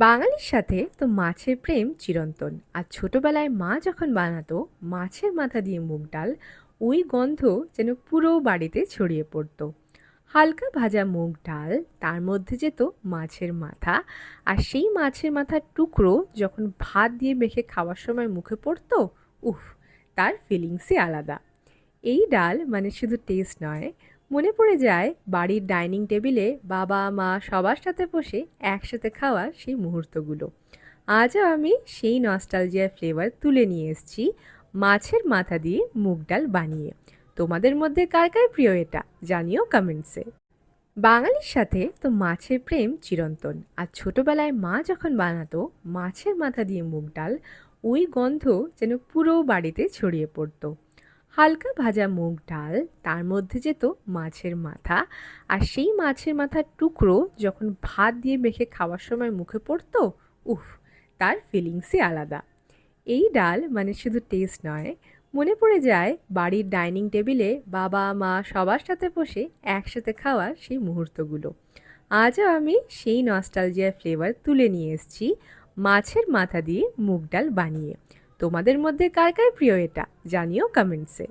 বাঙালির সাথে তো মাছের প্রেম চিরন্তন। আর ছোটবেলায় মা যখন বানাতো মাছের মাথা দিয়ে মুগ ডাল, ওই গন্ধ যেন পুরো বাড়িতে ছড়িয়ে পড়তো। হালকা ভাজা মুগ ডাল, তার মধ্যে যেত মাছের মাথা, আর সেই মাছের মাথার টুকরো যখন ভাত দিয়ে মেখে খাওয়ার সময় মুখে পড়তো, উফ, তার ফিলিংসই আলাদা। এই ডাল মানে শুধু টেস্ট নয়, মনে পড়ে যায় বাড়ির ডাইনিং টেবিলে বাবা মা সবার সাথে বসে একসাথে খাওয়ার সেই মুহূর্তগুলো। আজও আমি সেই নস্টালজিয়ার ফ্লেভার তুলে নিয়ে এসেছি মাছের মাথা দিয়ে মুগ ডাল বানিয়ে। তোমাদের মধ্যে কার কার প্রিয় এটা জানিও কমেন্টসে। বাঙালির সাথে তো মাছের প্রেম চিরন্তন। আর ছোটবেলায় মা যখন বানাতো মাছের মাথা দিয়ে মুগ ডাল, ওই গন্ধ যেন পুরো বাড়িতে ছড়িয়ে পড়তো। হালকা ভাজা মুগ ডাল, তার মধ্যে যেত মাছের মাথা, আর সেই মাছের মাথার টুকরো যখন ভাত দিয়ে মেখে খাওয়ার সময় মুখে পড়তো, উফ, তার ফিলিংসই আলাদা। এই ডাল মানে শুধু টেস্ট নয়, মনে পড়ে যায় বাড়ির ডাইনিং টেবিলে বাবা মা সবার সাথে বসে একসাথে খাওয়ার সেই মুহূর্তগুলো। আজও আমি সেই নস্টালজিয়ার ফ্লেভার তুলে নিয়ে এসেছি মাছের মাথা দিয়ে মুগ ডাল বানিয়ে। তোমাদের মধ্যে কার কার প্রিয় এটা জানিও কমেন্টসে।